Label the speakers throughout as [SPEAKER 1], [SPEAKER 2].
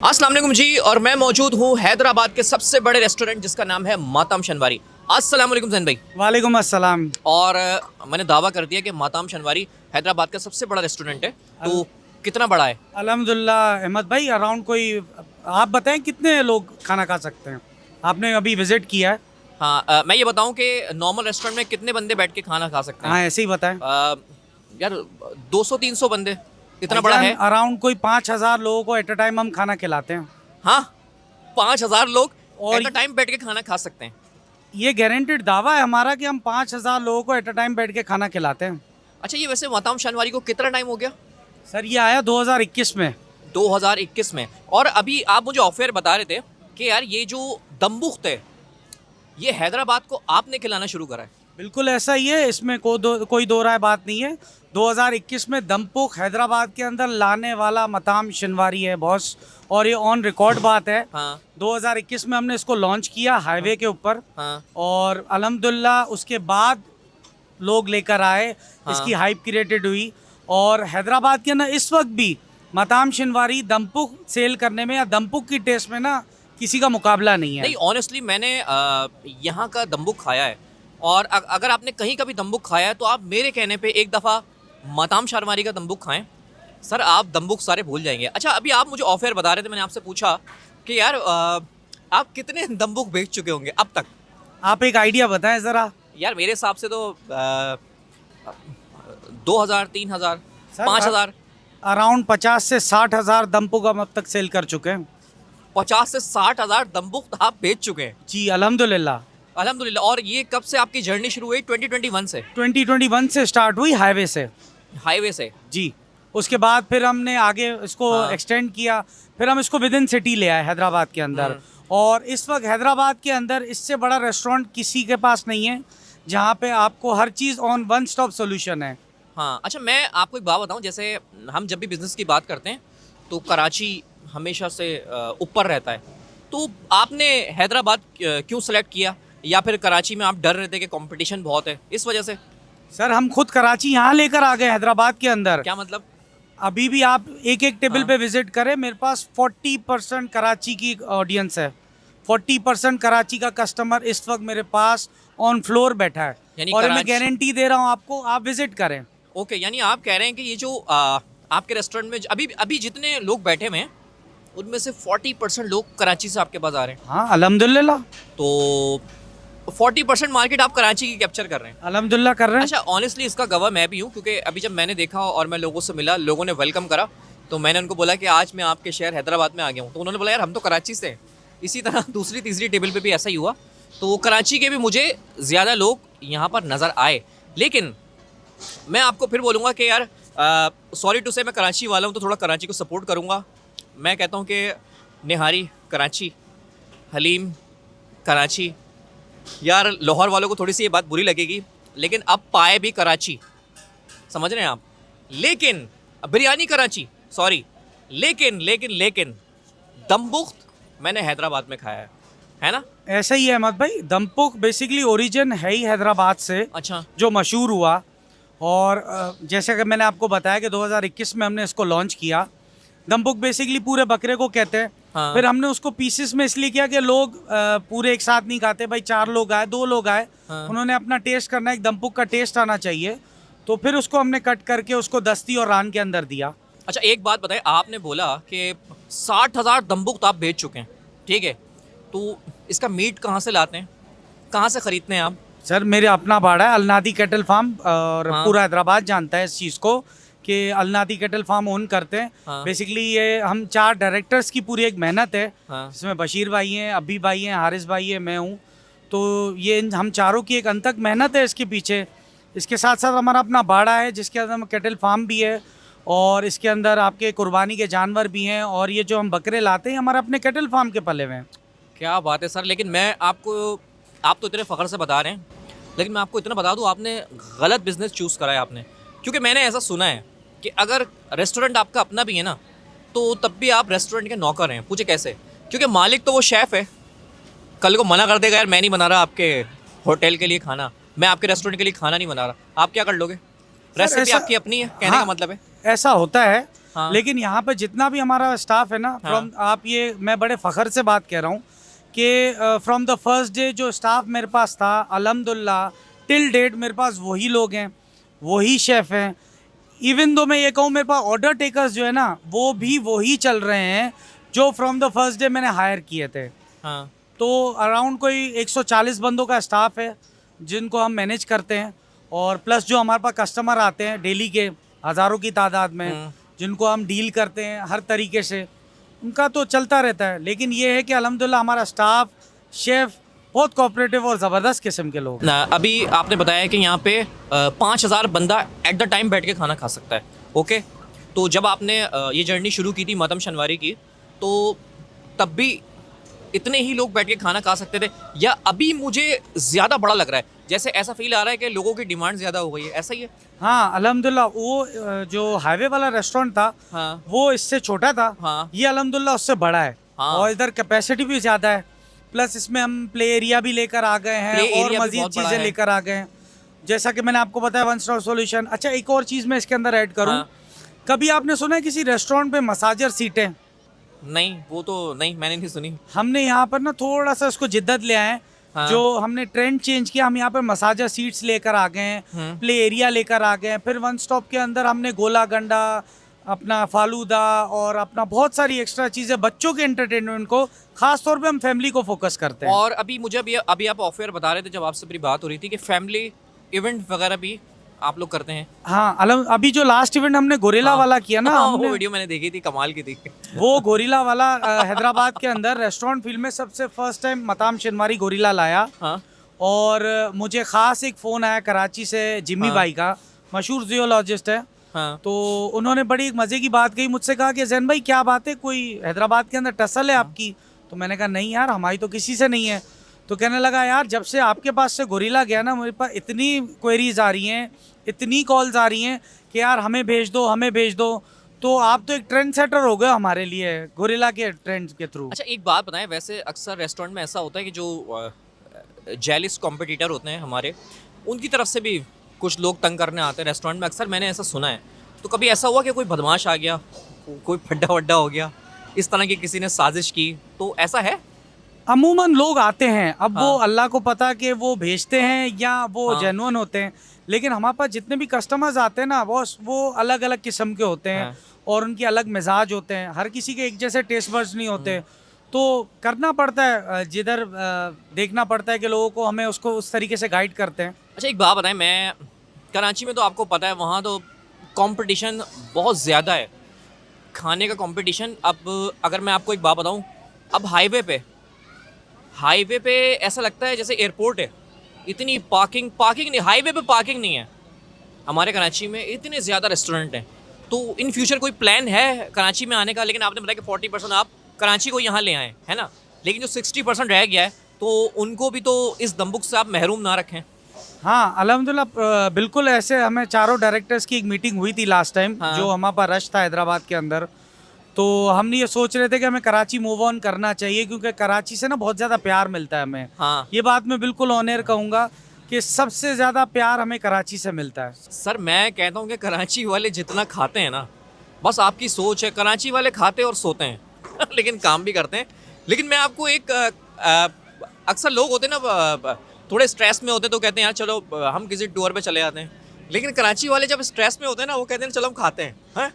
[SPEAKER 1] अस्सलाम वालेकुम जी। और मैं मौजूद हूँ हैदराबाद के सबसे बड़े रेस्टोरेंट जिसका नाम है मातम शनवारी। अस्सलाम वालेकुम जैन भाई।
[SPEAKER 2] वालेकुम अस्सलाम।
[SPEAKER 1] और मैंने दावा कर दिया कि मातम शनवारी हैदराबाद का सबसे बड़ा रेस्टोरेंट है। तो कितना बड़ा है?
[SPEAKER 2] अल्हम्दुलिल्लाह अहमद भाई, अराउंड कोई आप बताएं कितने लोग खाना खा सकते हैं? आपने अभी विजिट किया है?
[SPEAKER 1] हाँ, मैं ये बताऊँ कि नॉर्मल रेस्टोरेंट में कितने बंदे बैठ के खाना खा सकते
[SPEAKER 2] हाँ
[SPEAKER 1] हैं?
[SPEAKER 2] ऐसे ही बताएं।
[SPEAKER 1] यार 200-300 बंदे, इतना बड़ा है।
[SPEAKER 2] अराउंड कोई 5,000 लोगों को एट अ टाइम हम खाना खिलाते हैं।
[SPEAKER 1] हाँ, 5,000 लोग
[SPEAKER 2] और
[SPEAKER 1] एट अ टाइम बैठ के खाना खा सकते हैं।
[SPEAKER 2] ये गारंटेड दावा है हमारा कि हम 5,000 लोगों को एट अ टाइम बैठ के खाना खिलाते हैं।
[SPEAKER 1] अच्छा, ये वैसे मातम शनवारी को कितना टाइम हो गया?
[SPEAKER 2] सर ये आया 2021 में।
[SPEAKER 1] 2021 में। और अभी आप मुझे ऑफेयर बता रहे थे कि यार ये जो दमबुख्त है ये हैदराबाद को आपने खिलाना शुरू करा है।
[SPEAKER 2] बिल्कुल ऐसा ही है, इसमें कोई दो राय बात नहीं है। 2021 में दमपुख हैदराबाद के अंदर लाने वाला मताम शनवारी है बॉस, और ये ऑन रिकॉर्ड बात है।
[SPEAKER 1] हाँ
[SPEAKER 2] 2021 में हमने इसको लॉन्च किया हाईवे के ऊपर,
[SPEAKER 1] हाँ
[SPEAKER 2] और अल्हम्दुलिल्लाह उसके बाद लोग लेकर आए,
[SPEAKER 1] हाँ।
[SPEAKER 2] इसकी हाइप क्रिएटेड हुई। और हैदराबाद के अंदर इस वक्त भी मताम शनवारी दमपुख सेल करने में या दमपुख की टेस्ट में ना किसी का मुकाबला नहीं है।
[SPEAKER 1] नहीं, ऑनेस्टली मैंने यहाँ का दमबुख खाया है। और अगर आपने कहीं का भी दमबुख खाया है तो आप मेरे कहने पे एक दफ़ा मातम शनवारी का दमबुख खाएं। सर आप दमबुख सारे भूल जाएंगे। अच्छा, अभी आप मुझे ऑफेयर बता रहे थे, मैंने आपसे पूछा कि यार आप कितने दमबुख बेच चुके होंगे अब तक?
[SPEAKER 2] आप एक आइडिया बताएं ज़रा।
[SPEAKER 1] यार मेरे हिसाब से तो 2,000, 3,000,
[SPEAKER 2] सर,
[SPEAKER 1] 5,000।
[SPEAKER 2] अराउंड 50 से 60,000 दमपुख हम अब तक सेल कर चुके हैं।
[SPEAKER 1] 50 से 60,000 दमबुख आप बेच चुके हैं?
[SPEAKER 2] जी अल्हम्दुलिल्लाह।
[SPEAKER 1] अल्हम्दुलिल्लाह। और ये कब से आपकी जर्नी शुरू हुई? 2021 से?
[SPEAKER 2] 2021 से स्टार्ट हुई हाईवे से।
[SPEAKER 1] हाईवे से?
[SPEAKER 2] जी, उसके बाद फिर हमने आगे इसको
[SPEAKER 1] हाँ।
[SPEAKER 2] एक्सटेंड किया, फिर हम इसको विद इन सिटी ले आए हैदराबाद के अंदर। और इस वक्त हैदराबाद के अंदर इससे बड़ा रेस्टोरेंट किसी के पास नहीं है, जहाँ पे आपको हर चीज़ ऑन वन स्टॉप सोल्यूशन है।
[SPEAKER 1] हाँ। अच्छा, मैं आपको एक बात बताऊँ, जैसे हम जब भी बिज़नेस की बात करते हैं तो कराची हमेशा से ऊपर रहता है। तो आपने हैदराबाद क्यों सेलेक्ट किया? या फिर कराची में आप डर रहे थे कि कंपटीशन बहुत है, इस वजह से?
[SPEAKER 2] सर हम खुद कराची यहाँ लेकर आ गए हैदराबाद के अंदर।
[SPEAKER 1] क्या मतलब?
[SPEAKER 2] अभी भी आप एक एक टेबल
[SPEAKER 1] हाँ।
[SPEAKER 2] पे विजिट करें, मेरे पास 40% कराची की ऑडियंस है। 40% कराची का कस्टमर इस वक्त मेरे पास ऑन फ्लोर बैठा है।
[SPEAKER 1] यानी
[SPEAKER 2] और मैं
[SPEAKER 1] कराची-
[SPEAKER 2] गारंटी दे रहा हूँ आपको, आप विजिट करें।
[SPEAKER 1] ओके, यानी आप कह रहे हैं कि ये जो आपके रेस्टोरेंट में अभी अभी जितने लोग बैठे हुए हैं उनमें से 40% लोग कराची से आपके पास आ रहे हैं।
[SPEAKER 2] हाँ अल्हम्दुलिल्लाह।
[SPEAKER 1] तो 40% मार्केट आप कराची की कैप्चर कर रहे हैं।
[SPEAKER 2] अल्हम्दुलिल्लाह कर रहे हैं।
[SPEAKER 1] अच्छा, ऑनेस्टली इसका गवाह मैं भी हूँ, क्योंकि अभी जब मैंने देखा और मैं लोगों से मिला, लोगों ने वेलकम करा, तो मैंने उनको बोला कि आज मैं आपके शहर हैदराबाद में आ गया हूँ। तो उन्होंने बोला यार हम तो कराची से हैं। इसी तरह दूसरी तीसरी टेबल पे भी ऐसा ही हुआ। तो कराची के भी मुझे ज़्यादा लोग यहाँ पर नज़र आए। लेकिन मैं आपको फिर बोलूँगा कि यार सॉरी टू से, मैं कराची वाला हूँ तो थोड़ा कराची को सपोर्ट करूँगा। मैं कहता हूँ कि निहारी कराची, हलीम कराची। यार लाहौर वालों को थोड़ी सी ये बात बुरी लगेगी, लेकिन अब पाए भी कराची, समझ रहे हैं आप? लेकिन बिरयानी कराची, सॉरी, लेकिन लेकिन लेकिन दमबुख्त मैंने हैदराबाद में खाया है ना?
[SPEAKER 2] ऐसा ही है अहमद भाई, दमपुख बेसिकली ओरिजिन है ही हैदराबाद से,
[SPEAKER 1] अच्छा।
[SPEAKER 2] जो मशहूर हुआ। और जैसे कि मैंने आपको बताया कि 2021 में हमने इसको लॉन्च किया। दमपुख बेसिकली पूरे बकरे को कहते हैं।
[SPEAKER 1] हाँ।
[SPEAKER 2] फिर हमने उसको पीसेस में इसलिए किया कि लोग पूरे एक साथ नहीं खाते भाई, 4 लोग आए, 2 लोग आए,
[SPEAKER 1] हाँ।
[SPEAKER 2] उन्होंने अपना टेस्ट करना है, एक दमपुख का टेस्ट आना चाहिए, तो फिर उसको हमने कट करके उसको दस्ती और रान के अंदर दिया।
[SPEAKER 1] अच्छा, एक बात बताएं, आपने बोला कि 60,000 दमबुख्त आप बेच चुके हैं, ठीक है? तो इसका मीट कहाँ से लाते हैं, कहाँ से ख़रीदते हैं आप?
[SPEAKER 2] सर मेरे अपना बाड़ा है अलनादी कैटल फार्म, और
[SPEAKER 1] हाँ।
[SPEAKER 2] पूरा हैदराबाद जानता है इस चीज़ को कि अलनादी कैटल फार्म ओन करते हैं।
[SPEAKER 1] हाँ।
[SPEAKER 2] बेसिकली ये हम 4 डायरेक्टर्स की पूरी एक मेहनत है।
[SPEAKER 1] हाँ।
[SPEAKER 2] जिसमें बशीर भाई हैं, अब्बी भाई हैं, हारिस भाई है, मैं हूँ। तो ये हम चारों की एक अनथक मेहनत है इसके पीछे। इसके साथ साथ हमारा अपना बाड़ा है जिसके अंदर कैटल फार्म भी है, और इसके अंदर आपके कुर्बानी के जानवर भी हैं, और ये जो हम बकरे लाते हैं हमारे अपने कैटल फार्म के पले हुए हैं।
[SPEAKER 1] क्या बात है सर। लेकिन मैं आपको, आप तो इतने फ़ख्र से बता रहे हैं, लेकिन मैं आपको इतना बता दूं, आपने गलत बिजनेस चूज़ करा है आपने। क्योंकि मैंने ऐसा सुना है कि अगर रेस्टोरेंट आपका अपना भी है ना, तो तब भी आप रेस्टोरेंट के नौकर हैं। पूछे कैसे? क्योंकि मालिक तो वो शेफ़ है, कल को मना कर देगा यार मैं नहीं बना रहा आपके होटल के लिए खाना, मैं आपके रेस्टोरेंट के लिए खाना नहीं बना रहा, आप क्या कर लोगे? रेसिपी
[SPEAKER 2] ऐसा-
[SPEAKER 1] आपकी अपनी है, कहने
[SPEAKER 2] हाँ,
[SPEAKER 1] का मतलब है।
[SPEAKER 2] ऐसा होता है।
[SPEAKER 1] हाँ।
[SPEAKER 2] लेकिन यहाँ पे जितना भी हमारा स्टाफ है ना, फ्रॉम आप ये मैं बड़े फ़ख्र से बात कह रहा हूँ कि फ्रॉम द फर्स्ट डे जो स्टाफ मेरे पास था, अल्हम्दुलिल्लाह टिल डेट मेरे पास वही लोग हैं, वही शेफ़ हैं। इवन दो मैं ये कहूँ मेरे पास ऑर्डर टेकर्स जो है ना, वो भी वही चल रहे हैं जो फ्रॉम द फर्स्ट डे मैंने हायर किए थे।
[SPEAKER 1] हाँ।
[SPEAKER 2] तो अराउंड कोई 140 बंदों का स्टाफ है जिनको हम मैनेज करते हैं, और प्लस जो हमारे पास कस्टमर आते हैं डेली के हज़ारों की तादाद में, जिनको हम डील करते हैं हर तरीके से, उनका तो चलता रहता है। लेकिन ये है कि अल्हम्दुलिल्लाह हमारा स्टाफ, शेफ़ बहुत कोऑपरेटिव और ज़बरदस्त किस्म के लोग।
[SPEAKER 1] ना अभी आपने बताया कि यहाँ पे 5,000 बंदा एट द टाइम बैठ के खाना खा सकता है। ओके, तो जब आपने ये जर्नी शुरू की थी मातम शनवारी की, तो तब भी इतने ही लोग बैठ के खाना खा सकते थे, या अभी मुझे ज़्यादा बड़ा लग रहा है, जैसे ऐसा फील आ रहा है कि लोगों की डिमांड ज़्यादा हो गई है, ऐसा ही है?
[SPEAKER 2] हाँ अल्हम्दुलिल्लाह, वो जो हाईवे वाला रेस्टोरेंट था,
[SPEAKER 1] हाँ।
[SPEAKER 2] वो इससे छोटा था।
[SPEAKER 1] हाँ।
[SPEAKER 2] ये अल्हम्दुलिल्लाह उससे बड़ा है।
[SPEAKER 1] हाँ।
[SPEAKER 2] और इधर कैपेसिटी भी ज़्यादा है, प्लस इसमें हम प्ले एरिया भी लेकर आ गए हैं
[SPEAKER 1] Play
[SPEAKER 2] और
[SPEAKER 1] area भी
[SPEAKER 2] मज़ीद
[SPEAKER 1] बहुत बड़ा
[SPEAKER 2] चीज़ें
[SPEAKER 1] है।
[SPEAKER 2] लेकर आ गए हैं, जैसा कि मैंने आपको बताया वन स्टॉप सॉल्यूशन। अच्छा, एक और चीज़ मैं इसके अंदर ऐड करूँ।
[SPEAKER 1] हाँ।
[SPEAKER 2] कभी आपने सुना है किसी रेस्टोरेंट पे मसाजर सीटें?
[SPEAKER 1] नहीं, वो तो नहीं, मैंने नहीं सुनी।
[SPEAKER 2] हमने यहाँ पर ना थोड़ा सा उसको जिद्दत ले आए हैं।
[SPEAKER 1] हाँ।
[SPEAKER 2] जो हमने ट्रेंड चेंज किया, हम यहाँ पर मसाजर सीट्स लेकर आ गए हैं, प्ले एरिया लेकर आ गए हैं। फिर वन स्टॉप के अंदर हमने गोला गंडा, अपना फालूदा और अपना बहुत सारी एक्स्ट्रा चीज़ें बच्चों के एंटरटेनमेंट को, ख़ास तौर पे हम फैमिली को फोकस करते हैं।
[SPEAKER 1] और अभी मुझे अभी आप ऑफ एयर बता रहे थे जब आपसे मेरी बात हो रही थी कि फैमिली इवेंट वगैरह भी आप लोग करते हैं।
[SPEAKER 2] हाँ अभी जो लास्ट इवेंट हमने गोरिल्ला वाला किया ना,
[SPEAKER 1] हाँ,
[SPEAKER 2] हमने
[SPEAKER 1] वो वीडियो मैंने देखी थी, कमाल की थी।
[SPEAKER 2] वो गोरिल्ला वाला हैदराबाद के अंदर रेस्टोरेंट फील्ड में सबसे फर्स्ट टाइम मताम शनवारी गोरिल्ला लाया।
[SPEAKER 1] हाँ।
[SPEAKER 2] और मुझे ख़ास एक फ़ोन आया कराची से जिम्मी भाई का, मशहूर जियोलॉजिस्ट है।
[SPEAKER 1] हाँ।
[SPEAKER 2] तो उन्होंने बड़ी एक मज़े की बात कही मुझसे, कहा कि जैन भाई क्या बात है, कोई हैदराबाद के अंदर टसल है आपकी? तो मैंने कहा नहीं यार, हमारी तो किसी से नहीं है। तो कहने लगा यार, जब से आपके पास से गोरिल्ला गया ना, मेरे पास इतनी क्वेरीज आ रही हैं, इतनी कॉल्स आ रही हैं कि यार हमें भेज दो, हमें भेज दो। तो आप तो एक ट्रेंड सेटर हो गए हमारे लिए गोरिल्ला के ट्रेंड के थ्रू।
[SPEAKER 1] अच्छा, एक बात बताएं, वैसे अक्सर रेस्टोरेंट में ऐसा होता है कि जो जेलिस कॉम्पिटिटर होते हैं हमारे, उनकी तरफ से भी कुछ लोग तंग करने आते हैं रेस्टोरेंट में, अक्सर मैंने ऐसा सुना है। तो कभी ऐसा हुआ कि कोई बदमाश आ गया, कोई फड्डा वड्डा हो गया, इस तरह की किसी ने साजिश की, तो ऐसा है?
[SPEAKER 2] अमूमन लोग आते हैं, अब
[SPEAKER 1] हाँ।
[SPEAKER 2] वो अल्लाह को पता कि वो भेजते हैं या वो
[SPEAKER 1] हाँ।
[SPEAKER 2] जेन्युइन होते हैं। लेकिन हमारे पास जितने भी कस्टमर्स आते हैं ना, वो अलग अलग किस्म के होते हैं।
[SPEAKER 1] हाँ।
[SPEAKER 2] और उनके अलग मिजाज होते हैं, हर किसी के एक जैसे टेस्ट बड्स नहीं होते। तो करना पड़ता है, जिधर देखना पड़ता है कि लोगों को, हमें उसको उस तरीके से गाइड करते हैं।
[SPEAKER 1] अच्छा, एक बात बताएं, मैं कराची में तो आपको पता है वहाँ तो कंपटीशन बहुत ज़्यादा है, खाने का कंपटीशन। अब अगर मैं आपको एक बात बताऊँ, अब हाईवे पे ऐसा लगता है जैसे एयरपोर्ट है, इतनी पार्किंग नहीं, हाईवे पे पार्किंग नहीं है। हमारे कराची में इतने ज़्यादा रेस्टोरेंट हैं। तो इन फ्यूचर कोई प्लान है कराची में आने का? लेकिन आपने बताया कि 40% आप कराची को यहाँ ले आएँ, है ना? लेकिन जो 60% रह गया है, तो उनको भी तो इस दम्बुक से आप महरूम ना रखें।
[SPEAKER 2] हाँ अल्हम्दुलिल्लाह, बिल्कुल ऐसे हमें चारों डायरेक्टर्स की एक मीटिंग हुई थी लास्ट टाइम।
[SPEAKER 1] हाँ।
[SPEAKER 2] जो हमारे पास रश था हैदराबाद के अंदर, तो हमने ये सोच रहे थे कि हमें कराची मूव ऑन करना चाहिए, क्योंकि कराची से ना बहुत ज़्यादा प्यार मिलता है हमें।
[SPEAKER 1] हाँ।
[SPEAKER 2] ये बात मैं बिल्कुल ऑन एयर कहूँगा कि सबसे ज़्यादा प्यार हमें कराची से मिलता है।
[SPEAKER 1] सर, मैं कहता हूँ कि कराची वाले जितना खाते हैं ना, बस आपकी सोच है। कराची वाले खाते और सोते हैं लेकिन काम भी करते हैं। लेकिन मैं आपको एक अक्सर लोग होते हैं ना, थोड़े स्ट्रेस में होते हैं, तो कहते हैं यार चलो हम किसी टूर पे चले जाते हैं। लेकिन कराची वाले जब स्ट्रेस में होते हैं ना, वो कहते हैं चलो हम खाते हैं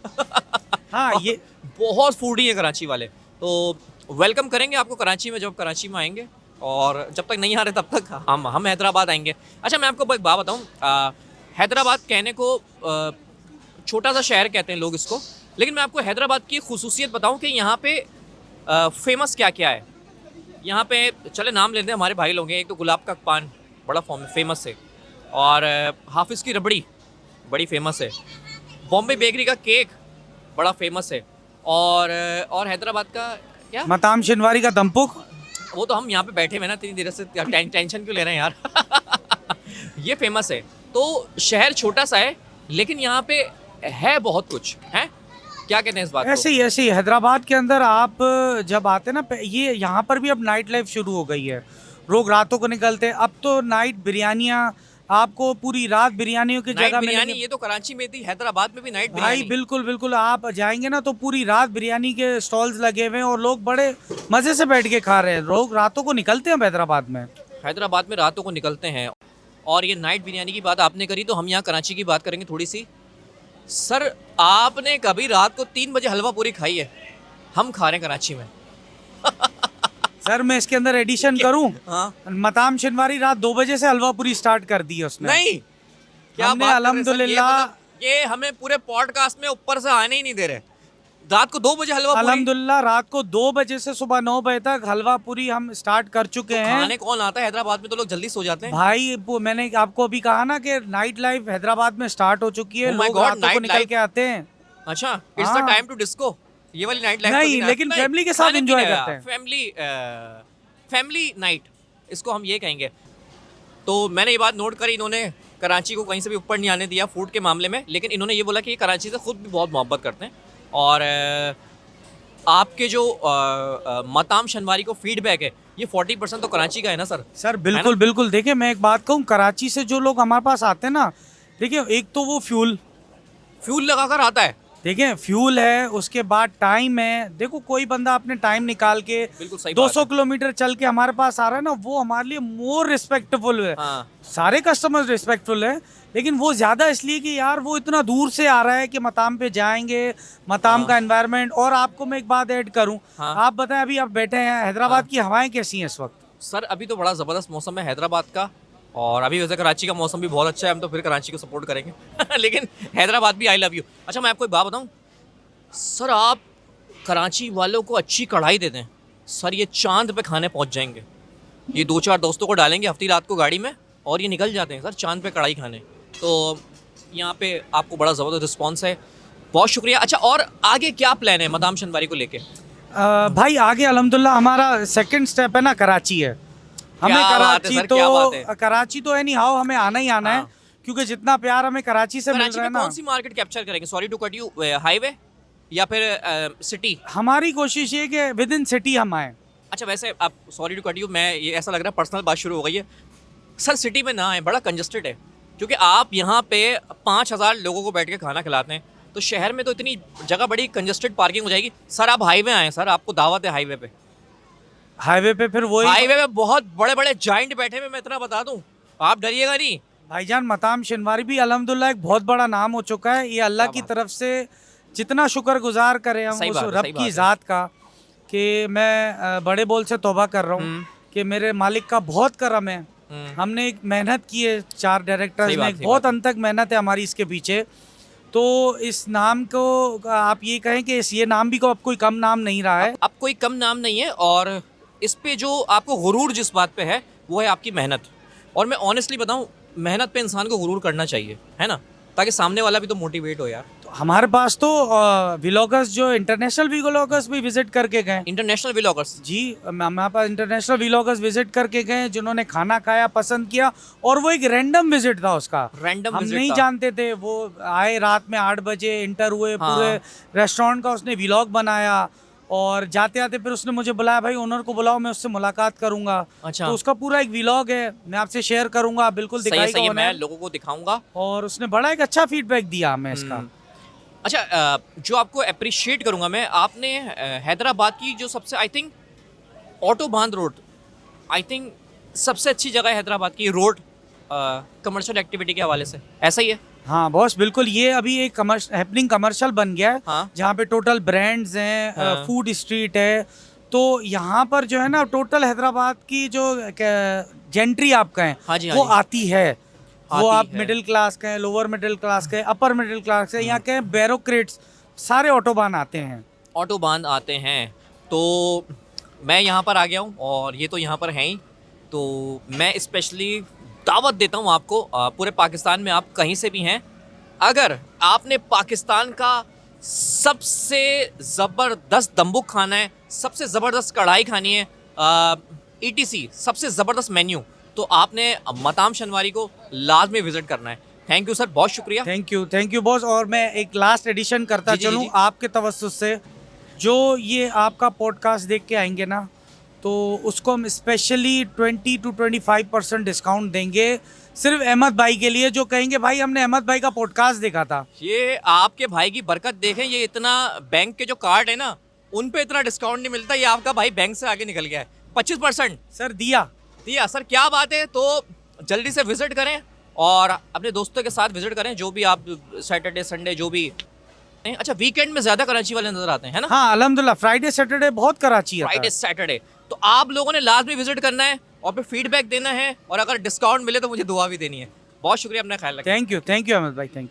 [SPEAKER 2] हाँ, ये
[SPEAKER 1] बहुत फूडी है कराची वाले। तो वेलकम करेंगे आपको कराची में जब कराची में आएंगे, और जब तक नहीं आ रहे तब तक हम हैदराबाद आएंगे। अच्छा, मैं आपको एक बात बताऊँ, हैदराबाद कहने को छोटा सा शहर कहते हैं लोग इसको, लेकिन मैं आपको हैदराबाद की खुसूसियत बताऊँ कि यहाँ पे फेमस क्या क्या है। यहाँ पे चले नाम लेते हैं, हमारे भाई लोग हैं। एक तो गुलाब का पान बड़ा फेमस है, और हाफिज़ की रबड़ी बड़ी फेमस है, बॉम्बे बेकरी का केक बड़ा फेमस है, और हैदराबाद का क्या,
[SPEAKER 2] मताम शनवारी का दमपुक।
[SPEAKER 1] वो तो हम यहाँ पे बैठे हुए ना, इतनी देर से टेंशन क्यों ले रहे हैं यार ये फेमस है। तो शहर छोटा सा है, लेकिन यहाँ पे है बहुत कुछ है। क्या कहते हैं इस बात को?
[SPEAKER 2] ऐसे ही हैदराबाद के अंदर आप जब आते हैं ना, ये यहाँ पर भी अब नाइट लाइफ शुरू हो गई है। लोग रातों को निकलते हैं। अब तो नाइट बिरयानियाँ, आपको पूरी रात बिरयानियों की
[SPEAKER 1] नाइट
[SPEAKER 2] जगह
[SPEAKER 1] बिरयानी
[SPEAKER 2] मिलेंगे।
[SPEAKER 1] ये तो कराची में थी, हैदराबाद में भी नाइट
[SPEAKER 2] भाई
[SPEAKER 1] बिरयानी।
[SPEAKER 2] बिल्कुल बिल्कुल, आप जाएंगे ना तो पूरी रात बिरयानी के स्टॉल्स लगे हुए हैं और लोग बड़े मजे से बैठ के खा रहे हैं। लोग रातों को निकलते हैं हैदराबाद में।
[SPEAKER 1] हैदराबाद में रातों को निकलते हैं। और ये नाइट बिरयानी की बात आपने करी तो हम यहाँ कराची की बात करेंगे थोड़ी सी। सर आपने कभी रात को 3 बजे हलवा पूरी खाई है? हम खा रहे हैं कराची में।
[SPEAKER 2] सर मैं इसके अंदर एडिशन करूं,
[SPEAKER 1] हाँ
[SPEAKER 2] मताम शिनवारी रात 2 बजे से हलवा पूरी स्टार्ट कर दी है उसने।
[SPEAKER 1] नहीं, क्या
[SPEAKER 2] हमने
[SPEAKER 1] बात कर रहे हैं सर?
[SPEAKER 2] अल्हम्दुलिल्लाह
[SPEAKER 1] ये हमें पूरे पॉडकास्ट में ऊपर से आने ही नहीं दे रहे। रात को 2 बजे हलवा पूरी
[SPEAKER 2] अल्हम्दुलिल्लाह रात को 2 बजे से सुबह 9 बजे तक हलवा पूरी हम स्टार्ट कर चुके हैं।
[SPEAKER 1] खाने कौन आता है? हैदराबाद में तो लोग जल्दी सो जाते हैं।
[SPEAKER 2] भाई मैंने आपको अभी कहा ना कि नाइट लाइफ हैदराबाद में स्टार्ट हो चुकी है।
[SPEAKER 1] Oh my
[SPEAKER 2] लोग
[SPEAKER 1] God,
[SPEAKER 2] रातों को
[SPEAKER 1] night
[SPEAKER 2] निकल
[SPEAKER 1] life?
[SPEAKER 2] के आते हैं।
[SPEAKER 1] अच्छा, इट्स द
[SPEAKER 2] हाँ।
[SPEAKER 1] Time to disco. ये वाली नाइट लाइफ
[SPEAKER 2] नहीं, लेकिन family के साथ enjoy करते हैं।
[SPEAKER 1] फैमिली नाइट इसको हम ये कहेंगे। तो मैंने ये बात नोट करी, इन्होंने कराची को कहीं से भी ऊपर नहीं आने दिया फूड के मामले में, लेकिन इन्होंने ये बोला कि ये कराची से खुद भी बहुत मोहब्बत करते हैं। और आपके जो मताम शनवारी को फीडबैक है ये 40% तो कराची का है ना सर?
[SPEAKER 2] सर बिल्कुल बिल्कुल, देखिए मैं एक बात कहूँ, कराची से जो लोग हमारे पास आते हैं ना, देखिए एक तो वो
[SPEAKER 1] फ्यूल लगा कर आता है।
[SPEAKER 2] देखिए फ्यूल है, उसके बाद टाइम है। देखो कोई बंदा अपने टाइम निकाल के
[SPEAKER 1] बिल्कुल सही बात
[SPEAKER 2] 200 किलोमीटर चल के हमारे पास आ रहा है ना, वो हमारे लिए मोर रिस्पेक्टफुल है।
[SPEAKER 1] हाँ।
[SPEAKER 2] सारे कस्टमर्स रिस्पेक्टफुल है, लेकिन वो ज्यादा इसलिए कि यार वो इतना दूर से आ रहा है कि मताम पे जाएंगे, मताम
[SPEAKER 1] हाँ।
[SPEAKER 2] का एनवायरनमेंट। और आपको मैं एक बात ऐड करूं,
[SPEAKER 1] हाँ।
[SPEAKER 2] आप बताएं अभी आप बैठे हैं हैदराबाद की हवाएं कैसी हैं इस वक्त?
[SPEAKER 1] सर अभी तो बड़ा ज़बरदस्त मौसम है हैदराबाद का, और अभी वैसे कराची का मौसम भी बहुत अच्छा है। हम तो फिर कराची को सपोर्ट करेंगे लेकिन हैदराबाद भी आई लव यू। अच्छा मैं आपको एक बात बताऊं सर, आप कराची वालों को अच्छी कढ़ाई दे दें सर, ये चांद पे खाने पहुंच जाएंगे। ये 2-4 दोस्तों को डालेंगे हफ्ती रात को गाड़ी में और ये निकल जाते हैं सर चांद पे कढ़ाई खाने। तो यहाँ पे आपको बड़ा ज़बरदस्त रिस्पॉन्स है, बहुत शुक्रिया। अच्छा और आगे क्या प्लान है मदाम शनवारी को लेके?
[SPEAKER 2] भाई आगे अल्हम्दुलिल्लाह हमारा सेकंड स्टेप है ना कराची है। हमें
[SPEAKER 1] क्या बात है
[SPEAKER 2] कराची
[SPEAKER 1] सर, क्या बात है?
[SPEAKER 2] तो कराची तो एनी हाउ हमें आना ही आना है,
[SPEAKER 1] हाँ।
[SPEAKER 2] क्योंकि जितना प्यार हमें कराची से मिल
[SPEAKER 1] कराची
[SPEAKER 2] रहा है
[SPEAKER 1] में
[SPEAKER 2] ना।
[SPEAKER 1] कौन सी मार्केट कैप्चर करेंगे? Sorry to cut you, highway या फिर सिटी?
[SPEAKER 2] हमारी कोशिश ये है कि विद इन सिटी हम आए।
[SPEAKER 1] अच्छा वैसे आप, सॉरी टू कट यू, मैं ये ऐसा लग रहा है पर्सनल बात शुरू हो गई है सर, सिटी में ना आए, बड़ा कंजस्टेड है। क्योंकि आप यहाँ पे 5000 लोगों को बैठ के खाना खिलाते हैं, तो शहर में तो इतनी जगह बड़ी कंजस्टेड पार्किंग हो जाएगी। सर आप हाईवे आए सर, आपको दावत है हाईवे पे।
[SPEAKER 2] हाईवे पे फिर वही
[SPEAKER 1] हाईवे पे बहुत बड़े बड़े जाइंट बैठे हुए, मैं इतना बता दूं, आप डरिएगा नहीं।
[SPEAKER 2] भाईजान मताम शिनवारी भी अल्हम्दुलिल्लाह एक बहुत बड़ा नाम हो चुका है। ये अल्लाह की तरफ से जितना शुक्रगुजार करें हम
[SPEAKER 1] सही
[SPEAKER 2] उस
[SPEAKER 1] बात है,
[SPEAKER 2] रब
[SPEAKER 1] सही
[SPEAKER 2] की
[SPEAKER 1] बात है।
[SPEAKER 2] ज़ात का, कि मैं बड़े बोल से तौबा कर रहा हूँ कि मेरे मालिक का बहुत करम है। हमने एक मेहनत की है, 4 डायरेक्टर्स
[SPEAKER 1] सही
[SPEAKER 2] ने,
[SPEAKER 1] बात,
[SPEAKER 2] एक
[SPEAKER 1] सही
[SPEAKER 2] बहुत
[SPEAKER 1] बात।
[SPEAKER 2] अंतक मेहनत है हमारी इसके पीछे। तो इस नाम को आप ये कहें कि ये नाम भी को अब कोई कम नाम नहीं रहा है।
[SPEAKER 1] अब कोई कम नाम नहीं है, और इस पे जो आपको गुरूर जिस बात पे है वो है आपकी मेहनत। और मैं ऑनेस्टली बताऊं, मेहनत पे इंसान को गुरूर करना चाहिए, है ना, ताकि सामने वाला भी तो मोटिवेट हो यार।
[SPEAKER 2] तो हमारे पास तो व्लॉगर्स, जो इंटरनेशनल व्लॉगर्स भी विजिट करके गए।
[SPEAKER 1] International vloggers?
[SPEAKER 2] जी हमारे पास इंटरनेशनल व्लॉगर्स विजिट करके गए, जिन्होंने खाना खाया, पसंद किया। और वो एक रैंडम विजिट था उसका,
[SPEAKER 1] रैंडम
[SPEAKER 2] हम
[SPEAKER 1] विजिट
[SPEAKER 2] नहीं
[SPEAKER 1] था।
[SPEAKER 2] जानते थे। वो आए रात में 8 बजे, इंटर हुए,
[SPEAKER 1] हाँ।
[SPEAKER 2] पूरे रेस्टोरेंट का उसने व्लॉग बनाया। और जाते आते फिर उसने मुझे बुलाया, भाई ओनर को बुलाओ, मैं उससे मुलाकात करूंगा।
[SPEAKER 1] अच्छा।
[SPEAKER 2] तो उसका पूरा एक व्लॉग है, मैं आपसे शेयर करूंगा, बिल्कुल
[SPEAKER 1] सही है, सही है,
[SPEAKER 2] दिखाएगा
[SPEAKER 1] मैं
[SPEAKER 2] ओनर।
[SPEAKER 1] लोगों को दिखाऊंगा।
[SPEAKER 2] और उसने बड़ा एक अच्छा फीडबैक दिया हमें इसका।
[SPEAKER 1] अच्छा जो आपको अप्रिशिएट करूंगा मैं, आपने हैदराबाद की जो सबसे, I think autobahn road, I think सबसे अच्छी जगह है हैदराबाद की रोड कमर्शियल एक्टिविटी के हवाले से, ऐसा ही है?
[SPEAKER 2] हाँ बॉस बिल्कुल, ये अभी एक हैपनिंग कमर्शियल बन गया है।
[SPEAKER 1] हाँ।
[SPEAKER 2] जहाँ पे टोटल ब्रांड्स हैं,
[SPEAKER 1] हाँ।
[SPEAKER 2] फूड स्ट्रीट है। तो यहाँ पर जो है ना, टोटल हैदराबाद की जो जेंट्री आप कहें,
[SPEAKER 1] हाँ जी, हाँ
[SPEAKER 2] वो
[SPEAKER 1] जी।
[SPEAKER 2] आती है। वो
[SPEAKER 1] आती
[SPEAKER 2] आप
[SPEAKER 1] है।
[SPEAKER 2] मिडिल क्लास के हैं, लोअर मिडिल क्लास के हैं, अपर मिडिल क्लास के हैं, यहाँ के ब्यूरोक्रेट्स, सारे ऑटोबान आते हैं।
[SPEAKER 1] ऑटोबान आते हैं। तो मैं यहाँ पर आ गया हूँ और ये तो यहाँ पर हैं ही, तो मैं स्पेशली दावत देता हूँ आपको, पूरे पाकिस्तान में आप कहीं से भी हैं, अगर आपने पाकिस्तान का सबसे ज़बरदस्त दम्बुक खाना है, सबसे ज़बरदस्त कढ़ाई खानी है, ETC सबसे ज़बरदस्त मेन्यू, तो आपने मताम शनवारी को लाजमी विजिट करना है। थैंक यू सर, बहुत शुक्रिया।
[SPEAKER 2] Thank you boss. और मैं एक लास्ट एडिशन करता
[SPEAKER 1] जी, जी,
[SPEAKER 2] चलूँ
[SPEAKER 1] जी।
[SPEAKER 2] आपके तवज्जुह से, जो ये आपका पॉडकास्ट देख के आएंगे ना, तो उसको हम स्पेशली 20 to 25% डिस्काउंट देंगे सिर्फ अहमद भाई के लिए, जो कहेंगे भाई हमने अहमद भाई का पॉडकास्ट देखा था।
[SPEAKER 1] ये आपके भाई की बरकत देखें, ये इतना बैंक के जो कार्ड है ना उन पे इतना डिस्काउंट नहीं मिलता, ये आपका भाई बैंक से आगे निकल गया है। 25%
[SPEAKER 2] सर दिया।
[SPEAKER 1] दिया सर, क्या बात है। तो जल्दी से विजिट करें और अपने दोस्तों के साथ विजिट करें, जो भी आप सैटरडे संडे जो भी। अच्छा, वीकेंड में ज्यादा कराची वाले नजर आते हैं, है ना?
[SPEAKER 2] हाँ अल्हम्दुलिल्लाह, फ्राइडे सैटरडे बहुत कराची आता
[SPEAKER 1] फ्राइडे
[SPEAKER 2] है।
[SPEAKER 1] सैटरडे। तो आप लोगों ने लाजमी विजिट करना है और फिर फीडबैक देना है, और अगर डिस्काउंट मिले तो मुझे दुआ भी देनी है। बहुत शुक्रिया, अपना ख्याल रखें।
[SPEAKER 2] थैंक यू अहमद भाई, थैंक यू।